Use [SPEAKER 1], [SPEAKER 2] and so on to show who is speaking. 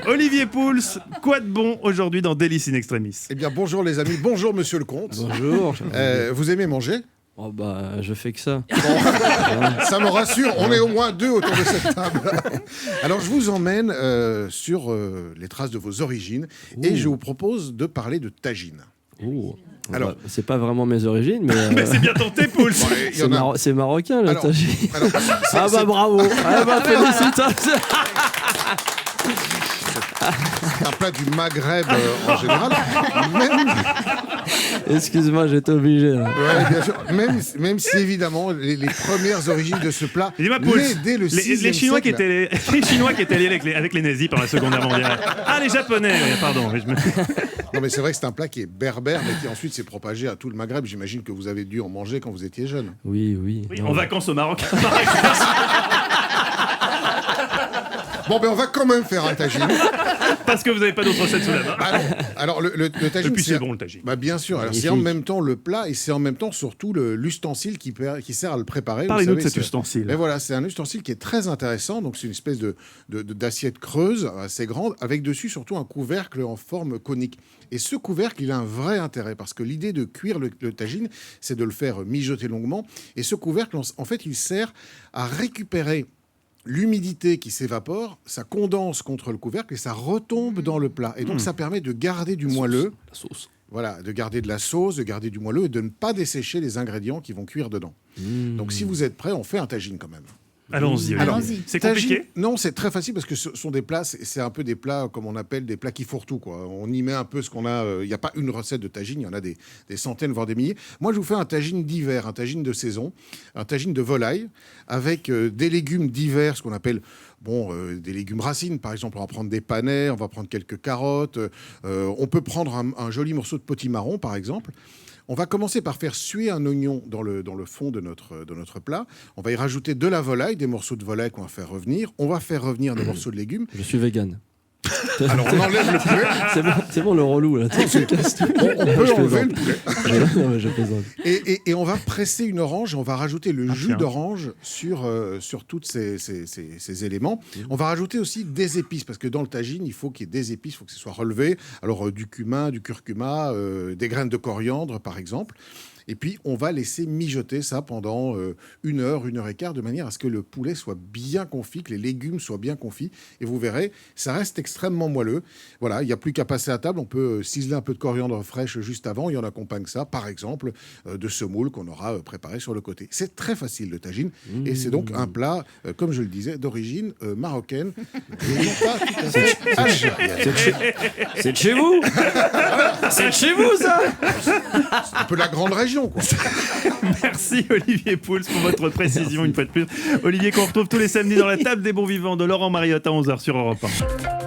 [SPEAKER 1] Olivier Pouls, quoi de bon aujourd'hui dans Délices in Extremis?
[SPEAKER 2] Eh bien, bonjour les amis, bonjour monsieur le comte.
[SPEAKER 3] Bonjour.
[SPEAKER 2] Vous aimez manger?
[SPEAKER 3] Oh bah, je fais que ça.
[SPEAKER 2] Ça me rassure, on est au moins 2 autour de cette table. Alors, je vous emmène sur les traces de vos origines et je vous propose de parler de tagine.
[SPEAKER 3] Alors, c'est pas vraiment mes origines, mais,
[SPEAKER 1] Mais c'est bien tenté, Pouls.
[SPEAKER 3] c'est marocain, le tagine.
[SPEAKER 2] Alors,
[SPEAKER 3] Ah bah bravo. Ah bah félicitations.
[SPEAKER 2] c'est un plat du Maghreb en général.
[SPEAKER 3] Excuse-moi, j'étais obligé. Là.
[SPEAKER 2] Ouais, bien sûr. Même si évidemment les premières origines de ce plat, dès le 6e
[SPEAKER 1] les Chinois
[SPEAKER 2] siècle,
[SPEAKER 1] les Chinois qui étaient liés avec les nazis pendant la Seconde Guerre mondiale. Ah, les Japonais, pardon.
[SPEAKER 2] Non mais c'est vrai que c'est un plat qui est berbère, mais qui ensuite s'est propagé à tout le Maghreb. J'imagine que vous avez dû en manger quand vous étiez jeune.
[SPEAKER 3] Oui.
[SPEAKER 1] En vacances au Maroc.
[SPEAKER 2] Bon, ben on va quand même faire un tagine.
[SPEAKER 1] Parce que vous n'avez pas d'autre recette sous la main.
[SPEAKER 2] Ah non. Alors le tagine,
[SPEAKER 1] Et puis c'est bon le tagine.
[SPEAKER 2] Bah bien sûr. Alors, c'est en même temps le plat et c'est en même temps surtout l'ustensile qui sert à le préparer.
[SPEAKER 1] Parlez-nous de cet ustensile.
[SPEAKER 2] Mais voilà, c'est un ustensile qui est très intéressant. Donc c'est une espèce d'assiette creuse assez grande avec dessus surtout un couvercle en forme conique. Et ce couvercle, il a un vrai intérêt parce que l'idée de cuire le tagine, c'est de le faire mijoter longuement. Et ce couvercle, en fait, il sert à récupérer l'humidité qui s'évapore, ça condense contre le couvercle et ça retombe dans le plat. Et donc, ça permet de garder du moelleux.
[SPEAKER 3] La sauce.
[SPEAKER 2] Voilà, de garder de la sauce, de garder du moelleux et de ne pas dessécher les ingrédients qui vont cuire dedans. Donc, si vous êtes prêts, on fait un tagine quand même.
[SPEAKER 1] Allons-y. C'est compliqué?
[SPEAKER 2] Non, c'est très facile parce que ce sont des plats, c'est un peu des plats, comme on appelle des plats qui fourre-tout, quoi. On y met un peu ce qu'on a. Il n'y a pas une recette de tagine, il y en a des centaines, voire des milliers. Moi, je vous fais un tagine d'hiver, un tagine de saison, un tagine de volaille avec des légumes d'hiver, ce qu'on appelle des légumes racines. Par exemple, on va prendre des panais, on va prendre quelques carottes. On peut prendre un joli morceau de potimarron, par exemple. On va commencer par faire suer un oignon dans le fond de notre plat. On va y rajouter de la volaille, des morceaux de volaille qu'on va faire revenir. On va faire revenir des morceaux de légumes.
[SPEAKER 3] Je suis vegan.
[SPEAKER 2] Alors, on enlève le poulet.
[SPEAKER 3] C'est bon le relou, là.
[SPEAKER 2] On peut enlever le poulet.
[SPEAKER 3] Non, mais je plaisante.
[SPEAKER 2] Et on va presser une orange. On va rajouter le jus d'orange sur tous ces éléments. On va rajouter aussi des épices, parce que dans le tagine, il faut qu'il y ait des épices, il faut que ce soit relevé. Alors, du cumin, du curcuma, des graines de coriandre, par exemple. Et puis, on va laisser mijoter ça pendant 1 heure, 1 heure et quart, de manière à ce que le poulet soit bien confit, que les légumes soient bien confits. Et vous verrez, ça reste extrêmement moelleux. Voilà, il n'y a plus qu'à passer à table. On peut ciseler un peu de coriandre fraîche juste avant. Et on accompagne ça, par exemple, de semoule qu'on aura préparé sur le côté. C'est très facile, le tagine. Et c'est donc un plat, comme je le disais, d'origine marocaine. Et non pas tout à fait algérienne.
[SPEAKER 3] C'est de chez vous. C'est de chez vous, ça.
[SPEAKER 2] C'est un peu la grande région. Quoi.
[SPEAKER 1] Merci Olivier Pouls pour votre précision une fois de plus. Olivier qu'on retrouve tous les samedis dans la table des bons vivants de Laurent Mariotte à 11h sur Europe 1.